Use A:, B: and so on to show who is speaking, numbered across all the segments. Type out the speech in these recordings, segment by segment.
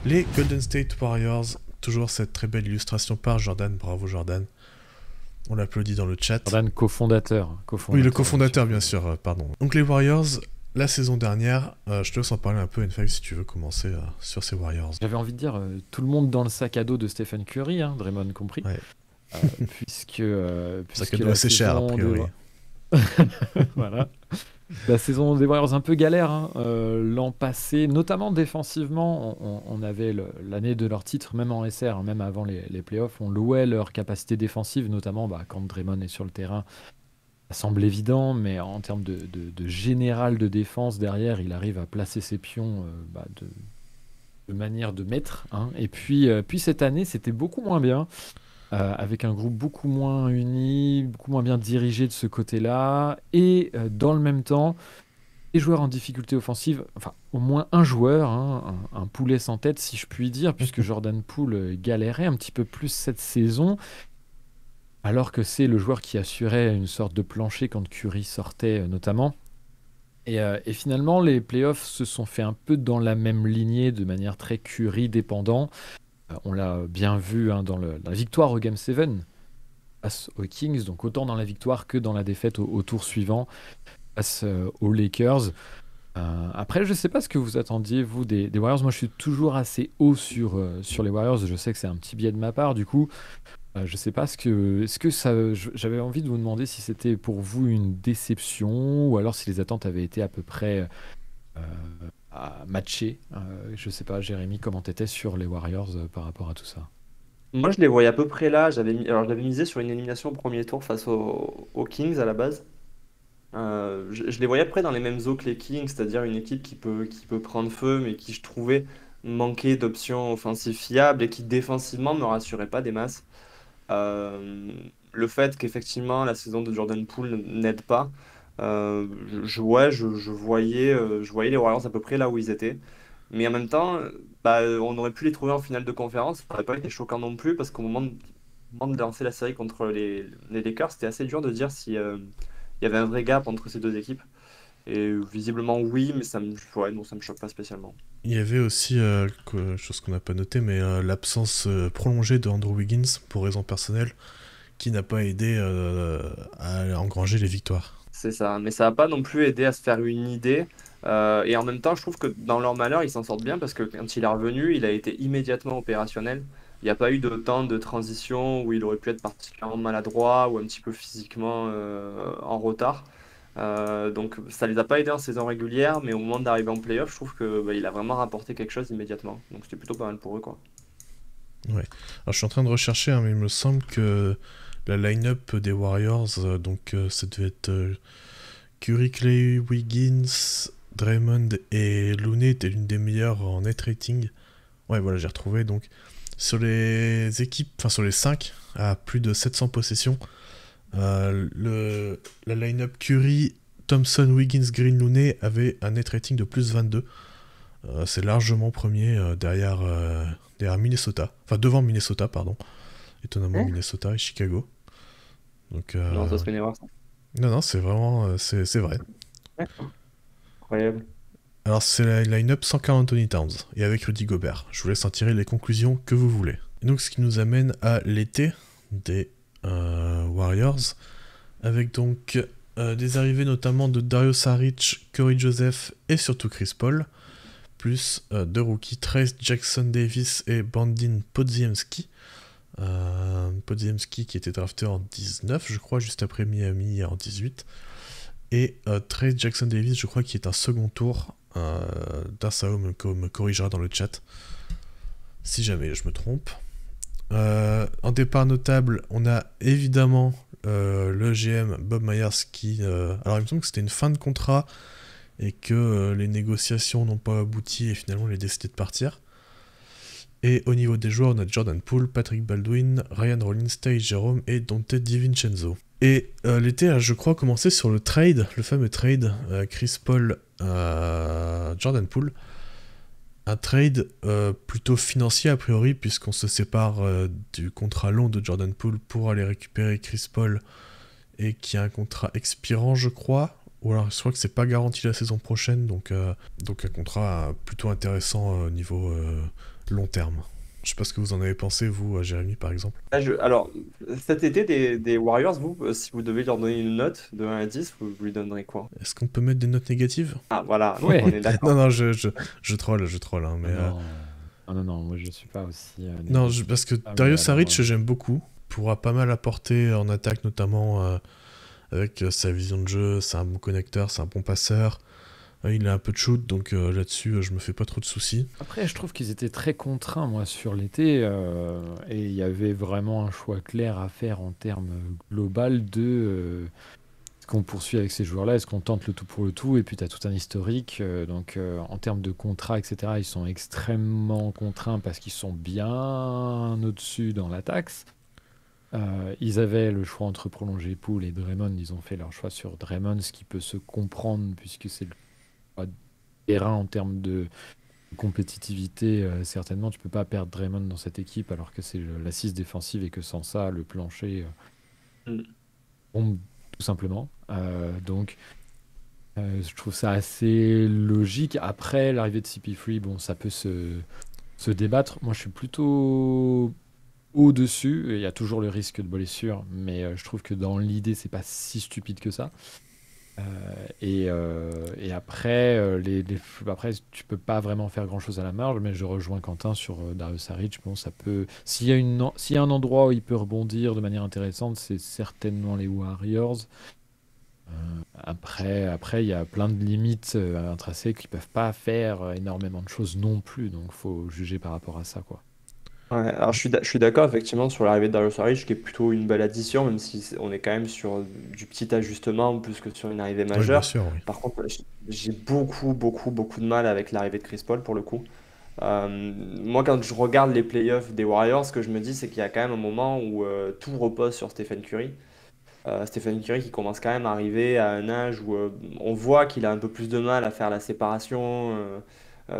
A: Les Golden State Warriors, toujours cette très belle illustration par Jordan, bravo Jordan. On l'applaudit dans le chat.
B: Jordan, cofondateur.
A: Oui, le cofondateur, bien sûr, pardon. Donc les Warriors, la saison dernière, je te laisse en parler un peu, N5, si tu veux commencer sur ces Warriors.
B: J'avais envie de dire tout le monde dans le sac à dos de Stephen Curry, hein, Draymond compris.
A: Ouais.
B: Puisque
A: sac à dos assez cher, a priori.
B: Voilà. La saison des Warriors un peu galère, hein. L'an passé, notamment défensivement, on avait l'année de leur titre, même en SR, hein, même avant les playoffs, on louait leur capacité défensive, notamment quand Draymond est sur le terrain. Ça semble évident, mais en termes de général de défense, derrière, il arrive à placer ses pions de manière de maître, hein. Et puis cette année, c'était beaucoup moins bien. Avec un groupe beaucoup moins uni, beaucoup moins bien dirigé de ce côté-là, et dans le même temps, des joueurs en difficulté offensive, enfin au moins un joueur, hein, un poulet sans tête si je puis dire, puisque Jordan Poole galérait un petit peu plus cette saison, alors que c'est le joueur qui assurait une sorte de plancher quand Curry sortait notamment. Et finalement, les playoffs se sont fait un peu dans la même lignée, de manière très Curry dépendant. On l'a bien vu, hein, dans la victoire au Game 7 face aux Kings, donc autant dans la victoire que dans la défaite au tour suivant face aux Lakers. Après, je ne sais pas ce que vous attendiez, vous, des Warriors. Moi, je suis toujours assez haut sur les Warriors. Je sais que c'est un petit biais de ma part, du coup. Je ne sais pas est-ce que ça. J'avais envie de vous demander si c'était pour vous une déception ou alors si les attentes avaient été à peu près euh, à matcher. Je sais pas, Jérémy, comment t'étais sur les Warriors par rapport à tout ça?
C: Moi, je les voyais à peu près là. Alors, j'avais misé sur une élimination au premier tour face aux Kings à la base. Je les voyais à peu près dans les mêmes eaux que les Kings, c'est-à-dire une équipe qui peut prendre feu, mais qui, je trouvais, manquait d'options offensives fiables et qui défensivement me rassurait pas des masses. Euh, le fait qu'effectivement la saison de Jordan Poole n'aide pas, ouais, je voyais les Warriors à peu près là où ils étaient. Mais en même temps, on aurait pu les trouver en finale de conférence. Ça n'aurait pas été choquant non plus parce qu'au moment de lancer la série contre les Lakers, c'était assez dur de dire si il y avait un vrai gap entre ces deux équipes. Et visiblement oui, mais ouais, non, ça me choque pas spécialement.
A: Il y avait aussi, chose qu'on n'a pas noté, mais l'absence prolongée de Andrew Wiggins pour raison personnelle, qui n'a pas aidé à engranger les victoires.
C: C'est ça, mais ça n'a pas non plus aidé à se faire une idée. Et en même temps, je trouve que dans leur malheur, ils s'en sortent bien parce que quand il est revenu, il a été immédiatement opérationnel. Il n'y a pas eu de temps de transition où il aurait pu être particulièrement maladroit ou un petit peu physiquement en retard. Donc ça les a pas aidés en saison régulière, mais au moment d'arriver en playoff, je trouve que il a vraiment rapporté quelque chose immédiatement. Donc c'était plutôt pas mal pour eux, quoi.
A: Ouais. Alors je suis en train de rechercher, hein, mais il me semble que la line-up des Warriors, ça devait être Curry, Clay, Wiggins, Draymond et Looney était l'une des meilleures en net rating. Ouais, voilà, j'ai retrouvé. Donc sur les équipes, enfin sur les 5 à plus de 700 possessions, la line-up Curry, Thompson, Wiggins, Green, Looney avait un net rating de plus 22. C'est largement premier derrière Minnesota. Enfin, devant Minnesota, pardon. Étonnamment, Minnesota et Chicago. Donc,
C: Non, ça serait une erreur, ça.
A: non, c'est vraiment... c'est vrai.
C: D'accord. Incroyable.
A: Alors, c'est la line-up sans Karl Anthony Towns et avec Rudy Gobert. Je vous laisse en tirer les conclusions que vous voulez. Et donc, ce qui nous amène à l'été des Warriors, avec donc des arrivées notamment de Dario Saric, Corey Joseph et surtout Chris Paul, plus deux rookies, Trayce Jackson-Davis et Brandin Podziemski. Podziemski qui était drafté en 19, je crois, juste après Miami en 18. Et Trayce Jackson-Davis, je crois, qui est un second tour. Darsao me corrigera dans le chat si jamais je me trompe. En départ notable, on a évidemment le GM Bob Myers qui... alors il me semble que c'était une fin de contrat et que les négociations n'ont pas abouti et finalement il a décidé de partir. Et au niveau des joueurs, on a Jordan Poole, Patrick Baldwin, Ryan Rollins, Ty Jerome et Dante DiVincenzo. Et l'été a, je crois, commencé sur le trade, le fameux trade Chris Paul, Jordan Poole. Un trade plutôt financier a priori, puisqu'on se sépare du contrat long de Jordan Poole pour aller récupérer Chris Paul, et qui a un contrat expirant, je crois. Ou alors je crois que c'est pas garanti la saison prochaine, donc un contrat plutôt intéressant au niveau long terme. Je sais pas ce que vous en avez pensé, vous, Jérémy, par exemple.
C: Alors, cet été des Warriors, vous, si vous devez leur donner une note de 1 à 10, vous lui donnerez quoi?
A: Est-ce qu'on peut mettre des notes négatives?
C: Ah, voilà, donc on
B: Ouais.
C: est d'accord.
A: Non, non, je troll, hein, mais...
B: Non, non, moi je suis pas aussi
A: Non,
B: négatif
A: parce que
B: que ça, mais
A: Dario
B: alors,
A: Saric, j'aime beaucoup. Pourra pas mal apporter en attaque, notamment avec sa vision de jeu. C'est un bon connecteur, c'est un bon passeur. Il a un peu de shoot, donc là-dessus, je me fais pas trop de soucis.
B: Après, je trouve qu'ils étaient très contraints, moi, sur l'été, et il y avait vraiment un choix clair à faire en termes global de est-ce qu'on poursuit avec ces joueurs-là, est-ce qu'on tente le tout pour le tout, et puis tu as tout un historique, donc en termes de contrat, etc., ils sont extrêmement contraints parce qu'ils sont bien au-dessus dans la taxe. Ils avaient le choix entre prolonger Poole et Draymond, ils ont fait leur choix sur Draymond, ce qui peut se comprendre puisque c'est le choix terrain en termes de compétitivité. Certainement, tu peux pas perdre Draymond dans cette équipe alors que c'est l'assise défensive et que sans ça, le plancher
C: Mm.
B: tombe tout simplement. Donc, je trouve ça assez logique. Après, l'arrivée de CP3, bon, ça peut se débattre. Moi, je suis plutôt au-dessus. Il y a toujours le risque de blessure, mais je trouve que dans l'idée, c'est pas si stupide que ça. Et après, après, tu peux pas vraiment faire grand-chose à la marge, mais je rejoins Quentin sur Dario Saric. Bon, ça peut. S'il y a un endroit où il peut rebondir de manière intéressante, c'est certainement les Warriors. Après, il y a plein de limites intrinsèques qui peuvent pas faire énormément de choses non plus, donc faut juger par rapport à ça, quoi.
C: Ouais, alors je suis d'accord effectivement sur l'arrivée de Dario Saric, qui est plutôt une belle addition, même si on est quand même sur du petit ajustement plus que sur une arrivée
A: Oui, bien
C: majeure.
A: sûr, oui.
C: Par contre, j'ai beaucoup de mal avec l'arrivée de Chris Paul pour le coup. Moi, quand je regarde les playoffs des Warriors, ce que je me dis, c'est qu'il y a quand même un moment où tout repose sur Stephen Curry. Stephen Curry qui commence quand même à arriver à un âge où on voit qu'il a un peu plus de mal à faire la séparation,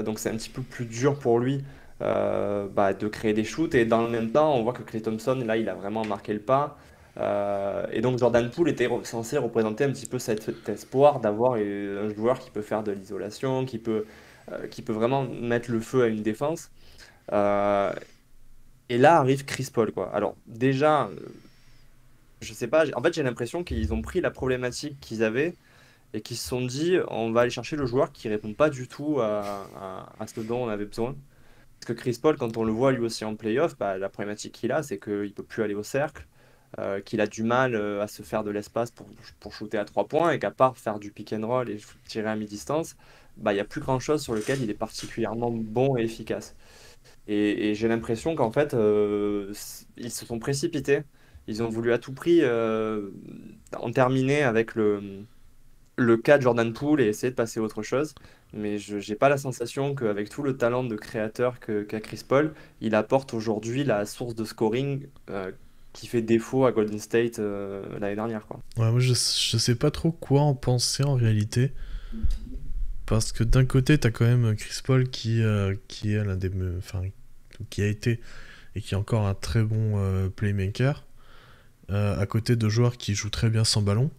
C: donc c'est un petit peu plus dur pour lui de créer des shoots. Et dans le même temps, on voit que Klay Thompson, là, il a vraiment marqué le pas. Et donc Jordan Poole était censé représenter un petit peu cet espoir d'avoir un joueur qui peut faire de l'isolation, qui peut vraiment mettre le feu à une défense. Euh, et là arrive Chris Paul, quoi. Alors déjà, je sais pas, en fait j'ai l'impression qu'ils ont pris la problématique qu'ils avaient et qu'ils se sont dit on va aller chercher le joueur qui répond pas du tout à ce dont on avait besoin. Parce que Chris Paul, quand on le voit lui aussi en playoff, bah, la problématique qu'il a, c'est qu'il peut plus aller au cercle, qu'il a du mal à se faire de l'espace pour shooter à 3 points et qu'à part faire du pick and roll et tirer à mi-distance, bah, il n'y a plus grand-chose sur lequel il est particulièrement bon et efficace. Et j'ai l'impression qu'en fait, ils se sont précipités. Ils ont voulu à tout prix en terminer avec le cas de Jordan Poole et essayer de passer à autre chose. Mais je n'ai pas la sensation qu'avec tout le talent de créateur qu'a Chris Paul, il apporte aujourd'hui la source de scoring qui fait défaut à Golden State l'année dernière, quoi.
A: Ouais, moi, je sais pas trop quoi en penser en réalité. Parce que d'un côté, t'as quand même Chris Paul qui est l'un des... Enfin, qui a été et qui est encore un très bon playmaker. À côté de joueurs qui jouent très bien sans ballon.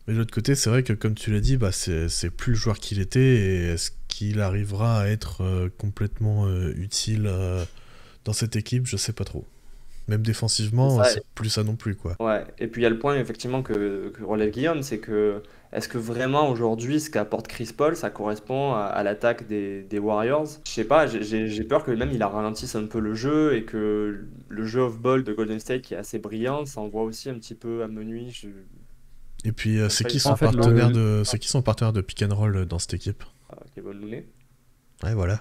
A: Mais de l'autre côté, c'est vrai que comme tu l'as dit, bah, c'est plus le joueur qu'il était. Et est-ce qu'il arrivera à être complètement utile dans cette équipe? Je sais pas trop. Même
C: C'est
A: défensivement,
C: ça.
A: c'est plus ça non plus, quoi.
C: Ouais. Et puis il y a le point effectivement que relève Guillaume, c'est que est-ce que vraiment aujourd'hui ce qu'apporte Chris Paul, ça correspond à l'attaque des Warriors? Je sais pas, j'ai peur que même il a ralentisse un peu le jeu et que le jeu off-ball de Golden State qui est assez brillant, ça envoie aussi un petit peu à menuit.
A: Et puis,
C: Comme
A: c'est
C: ça,
A: qui
C: il
A: son
B: En fait,
A: partenaire c'est qui son partenaire de pick and roll dans cette équipe?
C: Kevin Looney.
A: Ouais, voilà.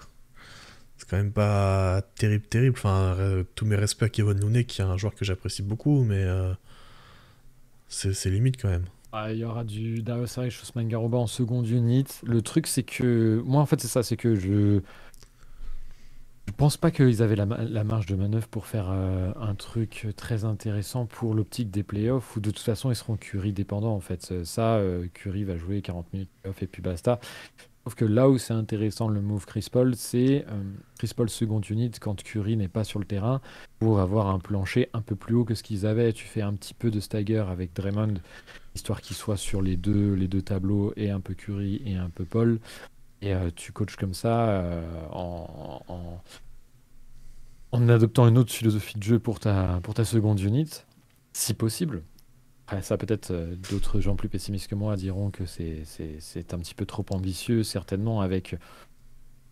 A: C'est quand même pas terrible. Enfin, tous mes respects à Kevin Looney, qui est un joueur que j'apprécie beaucoup, mais c'est limite quand même.
B: Il y aura du Dario Saric, Ousmane Garuba en seconde unit. Le truc, c'est que moi, en fait, c'est ça, c'est que je pense pas qu'ils avaient la marge de manœuvre pour faire un truc très intéressant pour l'optique des playoffs, où de toute façon, ils seront Curry dépendants, en fait. Curry va jouer 40 minutes de playoffs et puis basta. Sauf que là où c'est intéressant le move Chris Paul, c'est Chris Paul seconde unit quand Curry n'est pas sur le terrain pour avoir un plancher un peu plus haut que ce qu'ils avaient. Tu fais un petit peu de stagger avec Draymond, histoire qu'il soit sur les deux tableaux et un peu Curry et un peu Paul. Et tu coaches comme ça en adoptant une autre philosophie de jeu pour ta seconde unit, si possible. Après, ça, peut-être d'autres gens plus pessimistes que moi diront que c'est un petit peu trop ambitieux, certainement, avec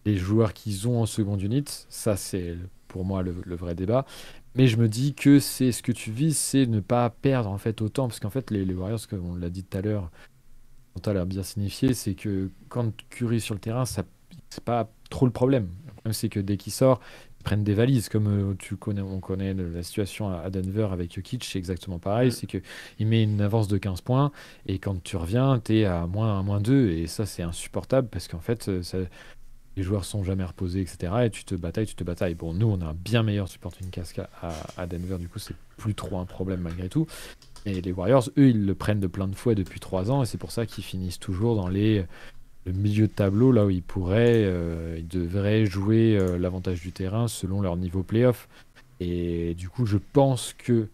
B: les joueurs qu'ils ont en seconde unit. Ça, c'est pour moi le vrai débat. Mais je me dis que c'est ce que tu vises, c'est ne pas perdre en fait autant. Parce qu'en fait, les Warriors, comme on l'a dit tout à l'heure, Quentin l'a bien signifié, c'est que quand Curry est sur le terrain, ça, c'est pas trop le problème. Le problème, c'est que dès qu'il sort, ils prennent des valises. Comme on connaît la situation à Denver avec Jokic, c'est exactement pareil.
C: Mm.
B: C'est que il met une avance de 15 points et quand tu reviens, tu es à moins 2 et ça, c'est insupportable parce qu'en fait, les joueurs sont jamais reposés, etc. Et tu te batailles, tu te batailles. Bon, nous, on a un bien meilleur supporting casque à Denver, du coup, c'est plus trop un problème malgré tout. Et les Warriors, eux, ils le prennent de plein de fouet depuis 3 ans, et c'est pour ça qu'ils finissent toujours dans le milieu de tableau, là où ils devraient jouer l'avantage du terrain selon leur niveau playoff. Et du coup, je pense que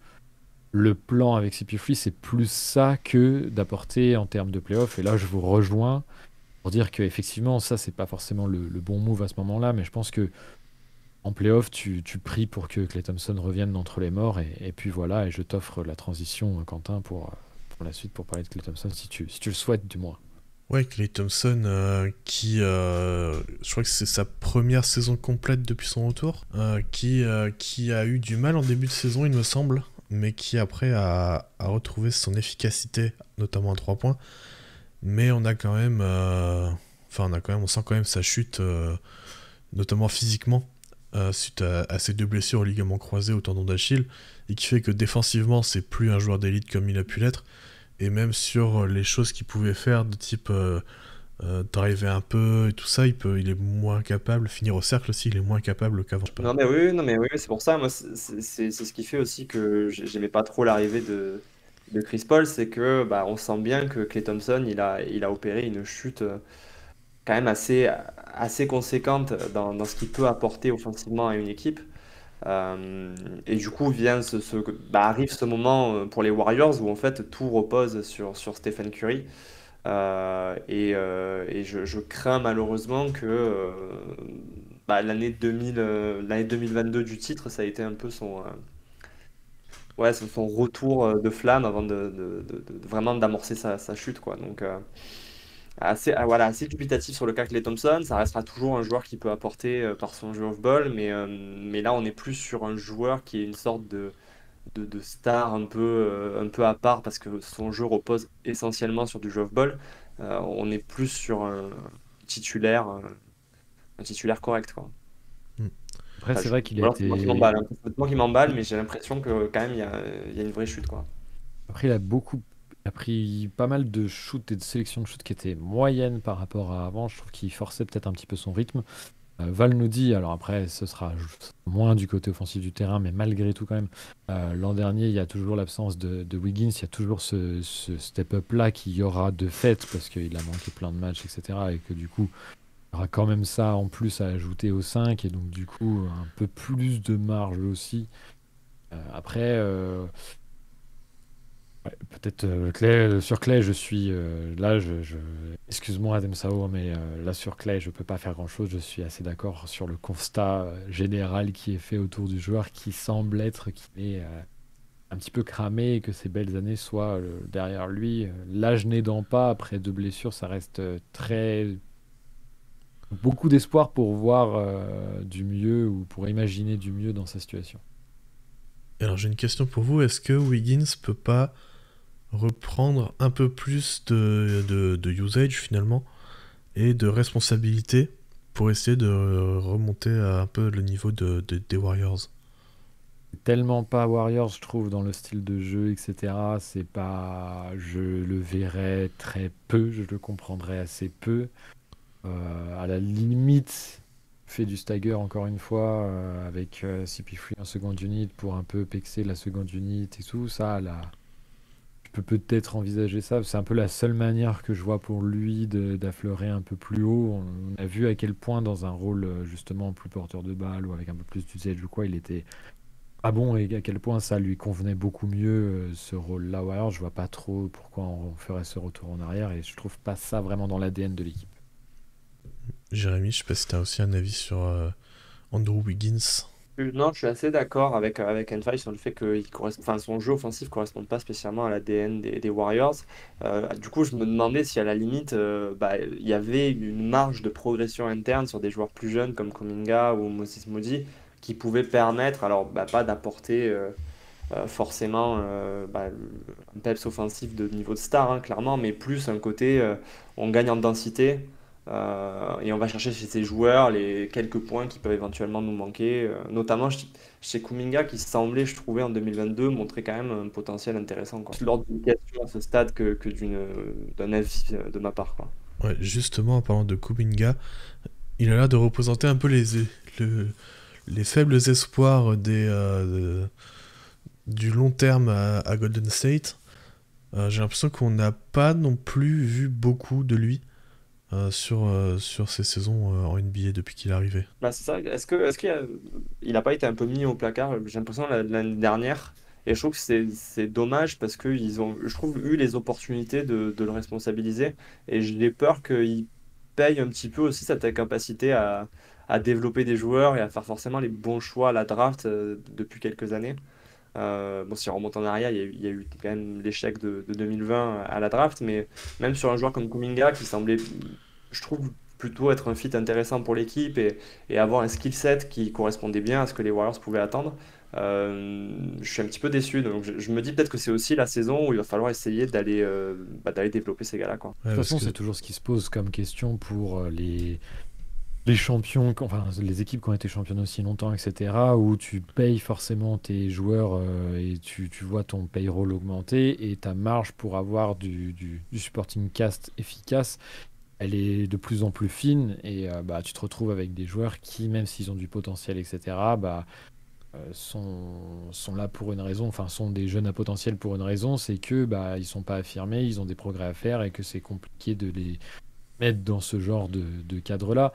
B: le plan avec CP3, c'est plus ça que d'apporter en termes de playoff. Et là, je vous rejoins pour dire qu'effectivement, ça, c'est pas forcément le bon move à ce moment-là, mais je pense que en playoff, tu pries pour que Klay Thompson revienne d'entre les morts, et puis voilà, et je t'offre la transition, Quentin, pour la suite, pour parler de Klay Thompson, si tu le souhaites, du moins.
A: Ouais, Klay Thompson, je crois que c'est sa première saison complète depuis son retour, qui a eu du mal en début de saison, il me semble, mais qui après a retrouvé son efficacité, notamment à 3 points. Mais on a quand même, on sent quand même sa chute, notamment physiquement, suite à ses 2 blessures au ligament croisé au tendon d'Achille, et qui fait que défensivement, c'est plus un joueur d'élite comme il a pu l'être. Et même sur les choses qu'il pouvait faire, de type driver un peu et tout ça, il est moins capable. Finir au cercle aussi, il est moins capable qu'avant. Je sais pas.
C: Non mais oui, non mais oui, c'est pour ça, moi c'est ce qui fait aussi que j'aimais pas trop l'arrivée de Chris Paul, c'est que bah, on sent bien que Klay Thompson il a opéré une chute quand même assez conséquente dans ce qu'il peut apporter offensivement à une équipe. Et du coup arrive ce moment pour les Warriors où en fait tout repose sur Stephen Curry. Et je crains malheureusement que l'année 2022 du titre, ça a été un peu son retour de flamme avant de vraiment d'amorcer sa chute, quoi. Donc, voilà, assez dubitatif sur le cas Klay Thompson. Ça restera toujours un joueur qui peut apporter par son jeu off-ball, mais là, on est plus sur un joueur qui est une sorte de star un peu à part parce que son jeu repose essentiellement sur du jeu off-ball. On est plus sur titulaire, euh, un titulaire correct, quoi.
A: Mm.
B: Après,
C: Enfin,
B: c'est vrai qu'il a
C: ou alors
B: été.
C: c'est moi qui m'emballe, mais j'ai l'impression que quand même il y a une vraie chute, quoi.
B: Après, il a pris pas mal de shoots et de sélections de shoots qui étaient moyennes par rapport à avant. Je trouve qu'il forçait peut-être un petit peu son rythme. Val nous dit, alors après, ce sera moins du côté offensif du terrain, mais malgré tout quand même, l'an dernier, il y a toujours l'absence de Wiggins, il y a toujours ce step-up-là qu'il y aura de fait, parce qu'il a manqué plein de matchs, etc. Et que du coup, il y aura quand même ça en plus à ajouter au 5, et donc du coup, un peu plus de marge aussi. Après, ouais, peut-être sur Clay, je suis là. Excuse-moi, Adem Sao, mais là sur Clay, je peux pas faire grand-chose. Je suis assez d'accord sur le constat général qui est fait autour du joueur, qui semble être qu'il est un petit peu cramé et que ses belles années soient derrière lui. L'âge n'aidant pas, après 2 blessures, ça reste très beaucoup d'espoir pour voir du mieux ou pour imaginer du mieux dans sa situation.
A: Alors j'ai une question pour vous, est-ce que Wiggins peut pas reprendre un peu plus de usage finalement et de responsabilité pour essayer de remonter à un peu le niveau des Warriors?
B: Tellement pas Warriors, je trouve, dans le style de jeu, etc. C'est pas. Je le verrais très peu, je le comprendrais assez peu. À la limite, fait du stagger encore une fois avec CP3 en seconde unit pour un peu pexer la seconde unit et tout. Ça, là, je peux peut-être envisager ça. C'est un peu la seule manière que je vois pour lui d'affleurer un peu plus haut. On a vu à quel point, dans un rôle justement plus porteur de balle ou avec un peu plus d'usage ou quoi, il était ah bon, et à quel point ça lui convenait beaucoup mieux ce rôle-là. Ou alors, je vois pas trop pourquoi on ferait ce retour en arrière et je trouve pas ça vraiment dans l'ADN de l'équipe.
A: Jérémy, je sais pas si t'as aussi un avis sur Andrew Wiggins.
C: Non, je suis assez d'accord avec Enfield sur le fait que enfin, son jeu offensif ne correspond pas spécialement à l'ADN des Warriors. Du coup, je me demandais si à la limite, il y avait une marge de progression interne sur des joueurs plus jeunes comme Kuminga ou Moses Moody qui pouvaient permettre, alors pas d'apporter forcément un peps offensif de niveau de star, hein, clairement, mais plus un côté on gagne en densité et on va chercher chez ces joueurs les quelques points qui peuvent éventuellement nous manquer, notamment chez Kuminga qui semblait, je trouvais, en 2022 montrer quand même un potentiel intéressant, quoi. L'ordre d'une question à ce stade que d'un avis de ma part, quoi.
A: Ouais, justement, en parlant de Kuminga, il a l'air de représenter un peu le- les faibles espoirs du long terme à Golden State. J'ai l'impression qu'on n'a pas non plus vu beaucoup de lui sur ces saisons en NBA depuis qu'il est arrivé.
C: Bah, c'est ça. Est-ce il a pas été un peu mis au placard? J'ai l'impression l'année dernière. Et je trouve que c'est dommage parce qu'ils ont, je trouve, eu les opportunités de le responsabiliser. Et j'ai peur qu'il paye un petit peu aussi cette incapacité à développer des joueurs et à faire forcément les bons choix à la draft depuis quelques années. Bon, si on remonte en arrière, il y a eu quand même l'échec de 2020 à la draft. Mais même sur un joueur comme Kuminga qui semblait, je trouve, plutôt être un fit intéressant pour l'équipe et avoir un skill set qui correspondait bien à ce que les Warriors pouvaient attendre. Je suis un petit peu déçu, donc je me dis peut-être que c'est aussi la saison où il va falloir essayer d'aller développer ces gars-là, quoi.
B: De
A: Ouais,
B: toute
A: parce
B: façon,
A: que
B: c'est toujours ce qui se pose comme question pour les champions, enfin les équipes qui ont été championnes aussi longtemps, etc., où tu payes forcément tes joueurs et tu vois ton payroll augmenter et ta marge pour avoir du supporting cast efficace, elle est de plus en plus fine et tu te retrouves avec des joueurs qui, même s'ils ont du potentiel, etc., sont là pour une raison, enfin sont des jeunes à potentiel pour une raison, c'est que ils sont pas affirmés, ils ont des progrès à faire et que c'est compliqué de les mettre dans ce genre de cadre-là.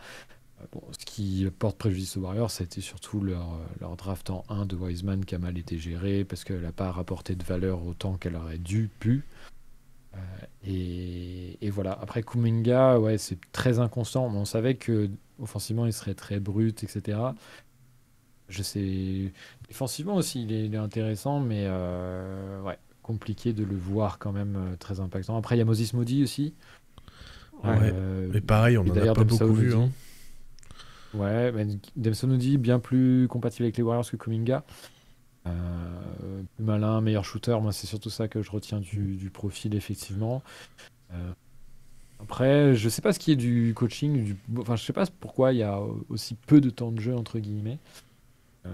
B: Bon, ce qui porte préjudice aux Warriors, ça a été surtout leur draft en 1 de Wiseman qui a mal été géré parce qu'elle n'a pas rapporté de valeur autant qu'elle aurait pu. Et voilà. Après Kuminga, ouais, c'est très inconstant. On savait que offensivement, il serait très brut, etc. Je sais. Défensivement aussi, il est intéressant, mais ouais, compliqué de le voir quand même très impactant. Après, il y a Moses Moody aussi.
A: ouais, mais pareil, on
B: Et
A: en a
B: d'ailleurs,
A: pas
B: Demsao
A: beaucoup
B: nous
A: vu, hein.
B: dit. Ouais, mais Demsao nous dit bien plus compatible avec les Warriors que Kuminga. Plus malin, meilleur shooter. Moi, c'est surtout ça que je retiens du profil, effectivement. Euh, Après, je sais pas ce qui est du coaching. Enfin, je sais pas pourquoi il y a aussi peu de temps de jeu, entre guillemets.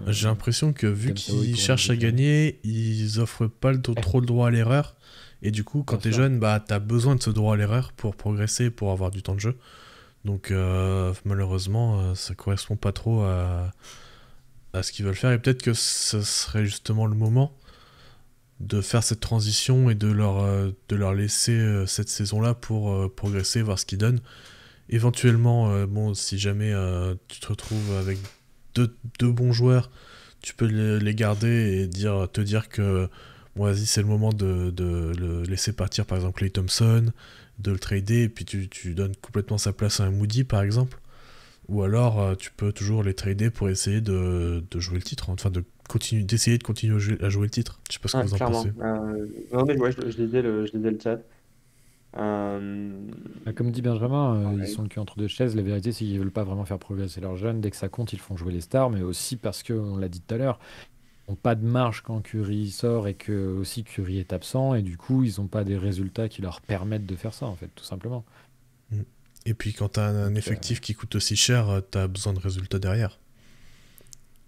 A: J'ai
B: Euh,
A: l'impression que vu
B: Demsao, il
A: qu'ils
B: pourrait nous
A: cherchent à
B: éclairer.
A: gagner, ils offrent pas trop le droit à l'erreur. Et du coup, quand
B: Bien
A: t'es
B: sûr.
A: jeune, t'as besoin de ce droit à l'erreur pour progresser, pour avoir du temps de jeu. Donc malheureusement, ça correspond pas trop à ce qu'ils veulent faire. Et peut-être que ce serait justement le moment de faire cette transition et de leur laisser cette saison-là pour progresser, voir ce qu'ils donnent. Éventuellement, bon, si jamais tu te retrouves avec deux bons joueurs, tu peux les garder et te dire que bon, vas-y, c'est le moment de le laisser partir, par exemple, Klay Thompson, de le trader, et puis tu donnes complètement sa place à un Moody, par exemple. Ou alors, tu peux toujours les trader pour essayer de jouer le titre, hein. Enfin, d'essayer de continuer à jouer le titre. Je sais pas ce que
C: Ouais,
A: vous en
C: clairement.
A: pensez.
C: Non, mais ouais, je lisais le chat. Euh,
B: Comme dit Benjamin, ils
C: pareil.
B: sont le cul entre deux chaises. La vérité, c'est qu'ils veulent pas vraiment faire progresser leurs jeunes. Dès que ça compte, ils font jouer les stars, mais aussi parce que, on l'a dit tout à l'heure, ils n'ont pas de marge quand Curry sort et que aussi Curry est absent, et du coup, ils n'ont pas des résultats qui leur permettent de faire ça, en fait, tout simplement.
A: Mm. Et puis, quand t'as un
B: Donc,
A: effectif qui coûte aussi cher, t'as besoin de résultats derrière.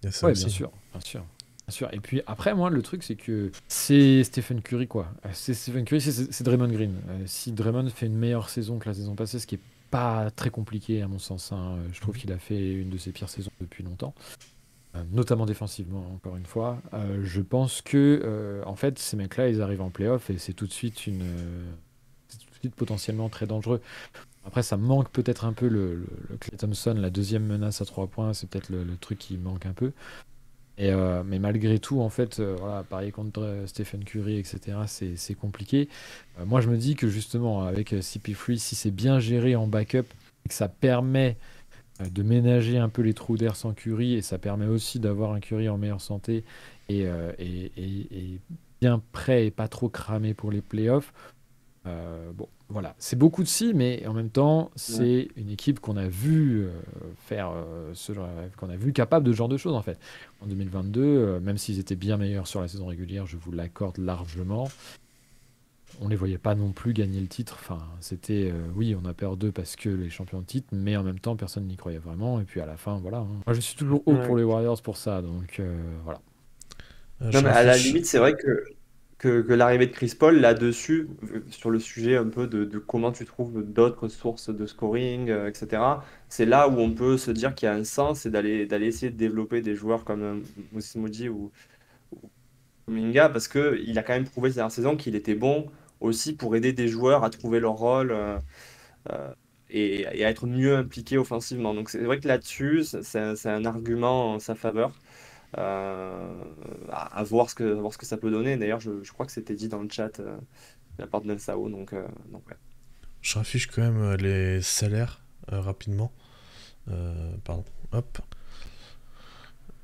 A: Il y a ça
B: ouais, bien
A: aussi.
B: sûr, bien sûr. Bien sûr. Et puis après, moi, le truc, c'est que c'est Stephen Curry, quoi. C'est Stephen Curry, c'est Draymond Green. Si Draymond fait une meilleure saison que la saison passée, ce qui est pas très compliqué à mon sens, hein, je trouve qu'il a fait une de ses pires saisons depuis longtemps, notamment défensivement, encore une fois. Je pense que, en fait, ces mecs-là, ils arrivent en playoff et c'est tout de suite c'est tout de suite potentiellement très dangereux. Après, ça manque peut-être un peu le Klay Thompson, la deuxième menace à 3 points, c'est peut-être le truc qui manque un peu. Mais malgré tout, en fait, voilà, parier contre Stephen Curry, etc., c'est compliqué. Moi, je me dis que justement, avec CP3, si c'est bien géré en backup et que ça permet de ménager un peu les trous d'air sans Curry, et ça permet aussi d'avoir un Curry en meilleure santé et bien prêt et pas trop cramé pour les playoffs. Bon, voilà, c'est beaucoup de si, mais en même temps,
C: Ouais.
B: c'est une équipe qu'on a vu faire qu'on a vu capable de ce genre de choses en fait. En 2022, même s'ils étaient bien meilleurs sur la saison régulière, je vous l'accorde largement. On les voyait pas non plus gagner le titre. Enfin, c'était oui, on a peur d'eux parce que les champions de titre, mais en même temps, personne n'y croyait vraiment. Et puis à la fin, voilà, hein. Moi, je suis toujours haut pour
C: Ouais.
B: les Warriors pour ça, donc voilà.
C: Non,
A: Je
C: mais à la
A: réfléchis.
C: limite, c'est vrai que l'arrivée de Chris Paul, là-dessus, sur le sujet un peu de comment tu trouves d'autres sources de scoring, etc., c'est là où on peut se dire qu'il y a un sens et d'aller essayer de développer des joueurs comme Moses Moody ou Kuminga, parce qu'il a quand même prouvé cette dernière saison qu'il était bon aussi pour aider des joueurs à trouver leur rôle euh, et à être mieux impliqués offensivement. Donc c'est vrai que là-dessus, c'est un argument en sa faveur. À voir ce que ça peut donner. D'ailleurs, je crois que c'était dit dans le chat de la part de Sao. Donc ouais.
A: Je raffiche quand même les salaires rapidement. Pardon. Hop.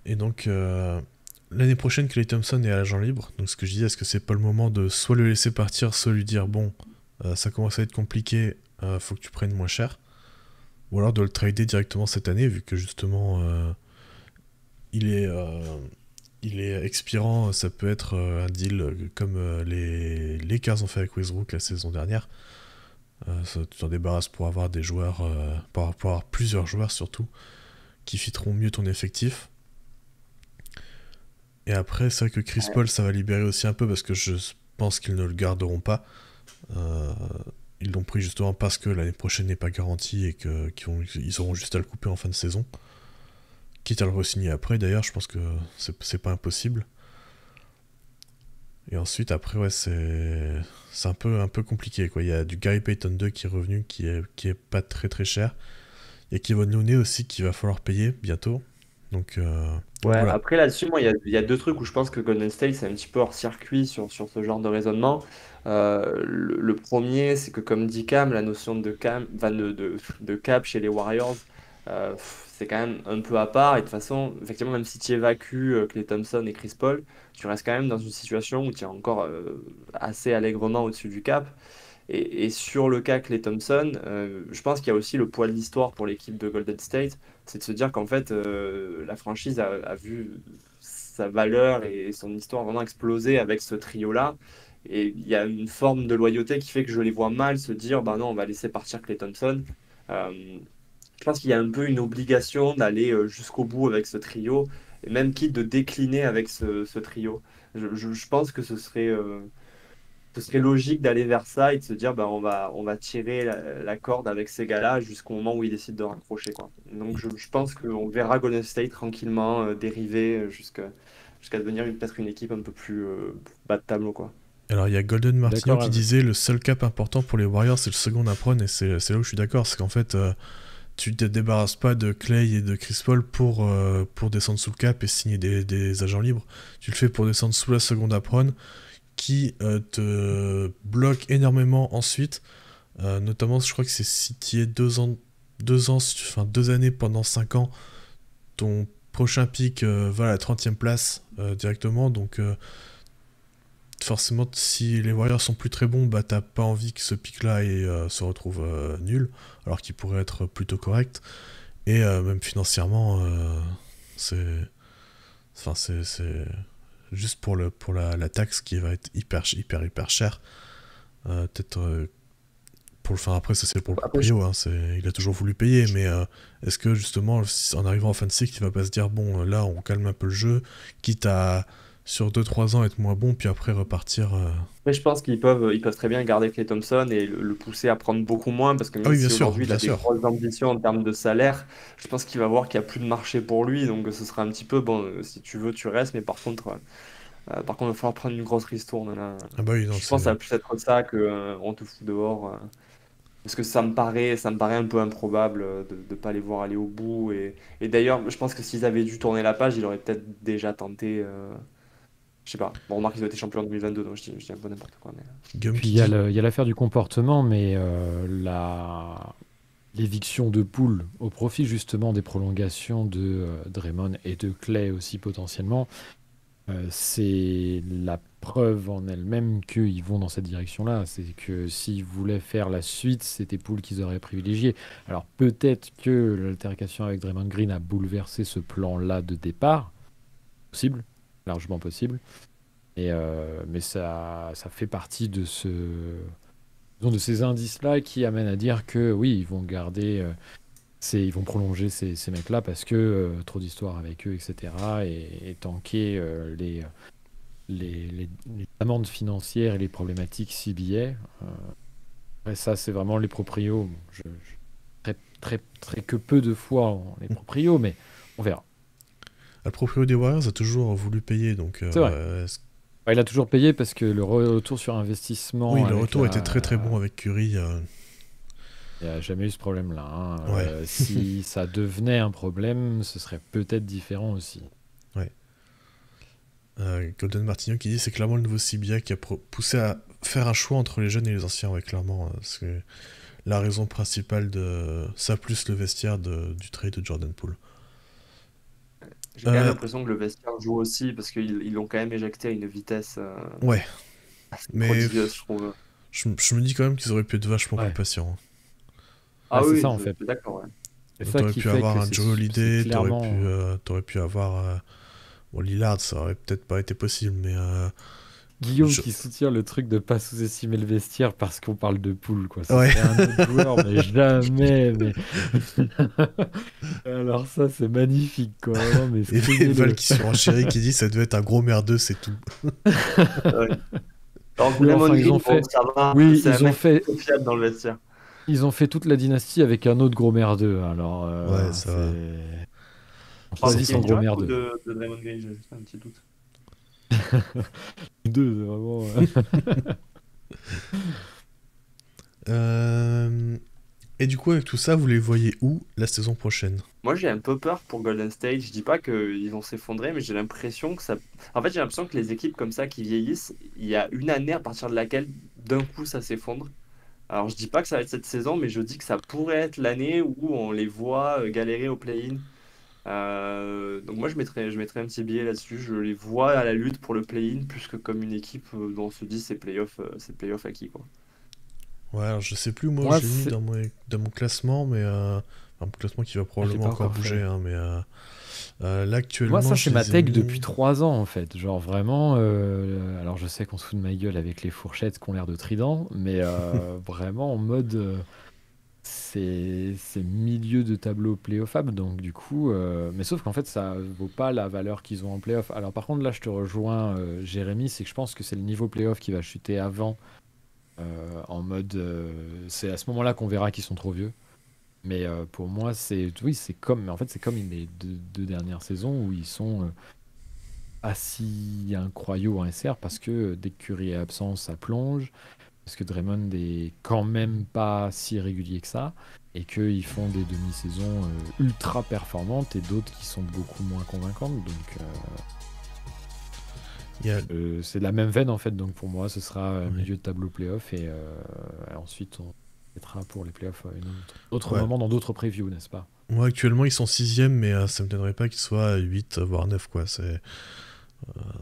A: Et donc, l'année prochaine, Klay Thompson est à l'agent libre. Donc, ce que je dis, est-ce que c'est pas le moment de soit le laisser partir, soit lui dire bon, ça commence à être compliqué, faut que tu prennes moins cher. Ou alors de le trader directement cette année, vu que justement, il est. Il est expirant, ça peut être un deal comme les Lakers ont fait avec Westbrook la saison dernière. Tu t'en débarrasses pour avoir des joueurs, pour avoir plusieurs joueurs surtout, qui fitteront mieux ton effectif. Et après, c'est vrai que Chris
C: Ouais.
A: Paul, ça va libérer aussi un peu parce que je pense qu'ils ne le garderont pas. Euh, Ils l'ont pris justement parce que l'année prochaine n'est pas garantie et qu'ils auront juste à le couper en fin de saison. Quitte à le re-signer après, d'ailleurs, je pense que c'est pas impossible. Et ensuite, après, ouais, c'est un peu compliqué, quoi. Il y a du Gary Payton 2 qui est revenu, qui est pas très très cher. Il y a Kevin Looney aussi qu'il va falloir payer bientôt. Donc
C: Ouais,
A: voilà.
C: après là-dessus, moi, il y a deux trucs où je pense que Golden State, c'est un petit peu hors circuit sur ce genre de raisonnement. Le premier, c'est que comme dit Cam, la notion enfin, de cap chez les Warriors, c'est quand même un peu à part. Et de toute façon, effectivement, même si tu évacues Klay Thompson et Chris Paul, tu restes quand même dans une situation où tu es encore assez allègrement au-dessus du cap. Et sur le cas Klay Thompson, je pense qu'il y a aussi le poids de l'histoire pour l'équipe de Golden State, c'est de se dire qu'en fait, la franchise a vu sa valeur et son histoire vraiment exploser avec ce trio-là. Et il y a une forme de loyauté qui fait que je les vois mal se dire, bah non, on va laisser partir Klay Thompson. Euh, je pense qu'il y a un peu une obligation d'aller jusqu'au bout avec ce trio, et même quitte de décliner avec ce trio. Je pense que ce serait logique d'aller vers ça et de se dire bah, on va tirer la corde avec ces gars-là jusqu'au moment où ils décident de raccrocher, quoi. Donc je pense qu'on verra Golden State tranquillement dériver jusqu'à devenir peut-être une équipe un peu plus bas de tableau, quoi.
A: Alors il y a Golden Martino
B: D'accord
A: qui
B: avec.
A: disait le seul cap important pour les Warriors c'est le second apron et c'est là où je suis d'accord, c'est qu'en fait tu te débarrasses pas de Clay et de Chris Paul pour descendre sous le cap et signer des agents libres. Tu le fais pour descendre sous la seconde apron qui te bloque énormément ensuite. Notamment je crois que c'est si tu es 2 ans, enfin 2 années pendant 5 ans, ton prochain pick va à la 30e place directement. Donc forcément, si les Warriors sont plus très bons, bah t'as pas envie que ce pick-là se retrouve nul, alors qu'il pourrait être plutôt correct. Et même financièrement, c'est, enfin c'est juste pour la taxe qui va être hyper chère. Peut-être enfin après ça c'est pour le
C: Après, je-
A: proprio, hein, il a toujours voulu payer, mais est-ce que justement en arrivant en fin de cycle, il va pas se dire bon là on calme un peu le jeu, quitte à sur 2 3 ans être moins bon, puis après repartir.
C: Après, je pense qu'ils peuvent très bien garder Klay Thompson et le pousser à prendre beaucoup moins parce que
A: Ah
C: même
A: oui,
C: si aujourd'hui il
A: bien
C: a des
A: sûr.
C: grosses ambitions en termes de salaire, je pense qu'il va voir qu'il n'y a plus de marché pour lui. Donc ce sera un petit peu bon, si tu veux, tu restes, mais par contre, il va falloir prendre une grosse ristourne là.
A: Ah bah oui, non,
C: Je pense que ça va plus être ça que on te fout dehors. Parce que ça me paraît un peu improbable de ne pas les voir aller au bout. Et d'ailleurs, je pense que s'ils avaient dû tourner la page, ils auraient peut-être déjà tenté. Je sais pas. Bon, remarque, ils ont été champions en 2022, donc je dis un peu n'importe quoi. Mais...
A: Guillaume
B: Puis
A: qui dit.
B: il y a l'affaire du comportement, mais l'éviction de Poole au profit justement des prolongations de Draymond et de Clay aussi potentiellement, c'est la preuve en elle-même qu'ils vont dans cette direction-là. C'est que s'ils voulaient faire la suite, c'était Poole qu'ils auraient privilégié. Alors peut-être que l'altercation avec Draymond Green a bouleversé ce plan-là de départ. Possible, largement possible. Mais ça fait partie de de ces indices-là qui amènent à dire que oui, ils vont garder, ils vont prolonger ces mecs-là parce que trop d'histoires avec eux, etc. Et tanker les amendes financières et les problématiques CBA. Après, ça, c'est vraiment les proprios. Très que peu de fois les proprios, mais on verra.
A: Le proprio des Warriors a toujours voulu payer, donc
B: C'est vrai. Il a toujours payé parce que le retour sur investissement.
A: oui, le retour était très très bon avec Curry.
B: Il n'y a jamais eu ce problème-là. Hein.
A: Ouais.
B: Si ça devenait un problème, ce serait peut-être différent aussi.
A: Ouais. Golden Martino qui dit c'est clairement le nouveau CBA qui a poussé à faire un choix entre les jeunes et les anciens. Ouais, clairement. C'est la raison principale de ça, plus le vestiaire du trade de Jordan Poole.
C: J'ai quand même l'impression que le vestiaire joue aussi parce qu'ils l'ont quand même éjecté à une vitesse
A: Ouais.
C: assez
A: Mais
C: prodigieuse, je trouve.
A: je me dis quand même qu'ils auraient pu être vachement plus patients.
C: Ah
B: c'est
C: oui,
B: ça en
C: je
B: fait.
C: suis d'accord. Ouais.
B: C'est ça
A: T'aurais
B: qui
A: pu
B: fait
A: avoir
B: que
A: un Joe Holiday,
B: clairement...
A: t'aurais pu avoir bon, Lillard, ça aurait peut-être pas été possible, mais
B: Guillaume qui soutient le truc de pas sous-estimer le vestiaire parce qu'on parle de Poole, quoi.
A: Ouais.
B: C'est un autre joueur, mais jamais. Mais... Alors ça, c'est magnifique, quoi. Vraiment, mais
A: et Val qui surenchérit qui dit ça devait être un gros merdeux, c'est tout.
C: Ouais. Alors,
B: Oui,
C: Draymond
B: enfin, ils
C: Green,
B: ont fait...
C: bon, ça va,
B: Oui,
C: c'est un
B: ils ont
C: mec
B: fait...
C: très fiable dans le vestiaire.
B: Ils ont fait toute la dynastie avec un autre gros merdeux. Alors,
A: Ouais, ça va.
B: On choisit son gros merdeux.
C: De Draymond Green, j'ai juste un petit doute.
B: Deux, vraiment.
A: Et du coup, avec tout ça, vous les voyez où la saison prochaine?
C: Moi, j'ai un peu peur pour Golden State. Je dis pas qu'ils vont s'effondrer, mais j'ai l'impression que ça. En fait, j'ai l'impression que les équipes comme ça qui vieillissent, il y a une année à partir de laquelle d'un coup ça s'effondre. Alors, je dis pas que ça va être cette saison, mais je dis que ça pourrait être l'année où on les voit galérer au play-in. Donc moi, je mettrais un petit billet là-dessus. Je les vois à la lutte pour le play-in plus que comme une équipe dont on se dit c'est playoff acquis, quoi.
A: Ouais, alors je sais plus moi où
B: Moi,
A: j'ai mis
B: c'est-
A: dans mon classement, mais un classement qui va probablement
B: pas
A: encore
B: encore
A: bouger,
B: fait.
A: hein, mais là actuellement.
B: Moi, ça,
A: je
B: c'est ma
A: les ai
B: take
A: mis-
B: depuis 3 ans, en fait. Genre, vraiment. Alors, je sais qu'on se fout de ma gueule avec les fourchettes qui ont l'air de trident, mais vraiment en mode. C'est milieu de tableau playoffable, donc du coup. Mais sauf qu'en fait, ça vaut pas la valeur qu'ils ont en playoff. Alors, par contre, là, je te rejoins, Jérémy, c'est que je pense que c'est le niveau playoff qui va chuter avant. En mode. C'est à ce moment-là qu'on verra qu'ils sont trop vieux. Mais pour moi, oui, c'est comme, mais en fait, c'est comme les deux dernières saisons où ils sont assis un croyau en SR parce que dès que Curry est absent, ça plonge. Parce que Draymond est quand même pas si régulier que ça. Et qu'ils font des demi-saisons ultra performantes et d'autres qui sont beaucoup moins convaincantes. Donc,
A: il y a-
B: c'est de la même veine en fait. Donc pour moi, ce sera
A: Ouais.
B: milieu de tableau playoff. Et ensuite, on mettra pour les playoffs à un autre
A: Ouais.
B: moment dans d'autres previews, n'est-ce pas?
A: Moi actuellement ils sont 6ème, mais ça me donnerait pas qu'ils soient 8 voire 9 quoi.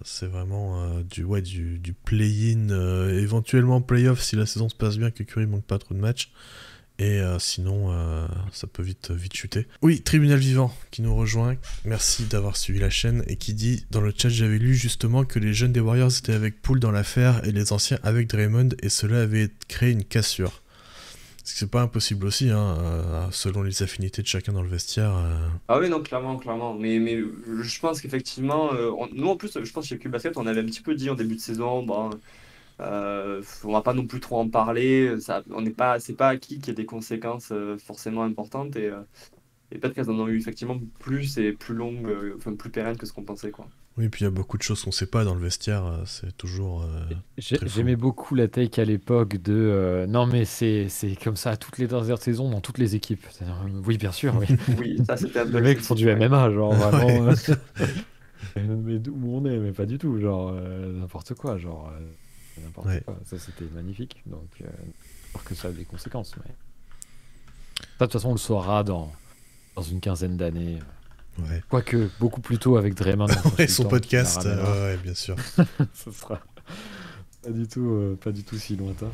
A: C'est vraiment du play-in, éventuellement play-off si la saison se passe bien, que Curry manque pas trop de matchs. Et sinon, ça peut vite chuter. Oui, Tribunal Vivant qui nous rejoint. Merci d'avoir suivi la chaîne et qui dit dans le chat, j'avais lu justement que les jeunes des Warriors étaient avec Poole dans l'affaire et les anciens avec Draymond et cela avait créé une cassure. C'est pas impossible aussi, hein, selon les affinités de chacun dans le vestiaire.
C: Ah oui, non, clairement, clairement. Mais je pense qu'effectivement, nous en plus, je pense chez Q-Basket, on avait un petit peu dit en début de saison, bon, on va pas non plus trop en parler. Ça, c'est pas acquis qu'il y ait des conséquences forcément importantes et peut-être qu'elles en ont eu effectivement plus et plus longues, enfin plus pérennes que ce qu'on pensait, quoi.
A: Oui, puis il y a beaucoup de choses qu'on sait pas dans le vestiaire, c'est toujours très flou.
B: J'aimais beaucoup la take à l'époque de non mais c'est comme ça toutes les dernières saisons dans toutes les équipes. C'est-à-dire, oui bien sûr, oui.
C: Oui, ça c'était un peu
B: Les mecs font du
C: ouais.
B: MMA, genre vraiment.
A: Ouais.
B: Mais d'où on est, mais pas du tout, genre n'importe quoi, genre n'importe
A: Ouais.
B: quoi. Ça c'était magnifique, donc que ça a des conséquences. Mais... de toute façon, on le saura dans une quinzaine d'années.
A: Ouais.
B: Quoique, beaucoup plus tôt avec Draymond.
A: Ouais, son
B: consultant,
A: podcast,
B: qui la ramènera.
A: ouais, bien sûr.
B: Ce sera pas du tout si lointain.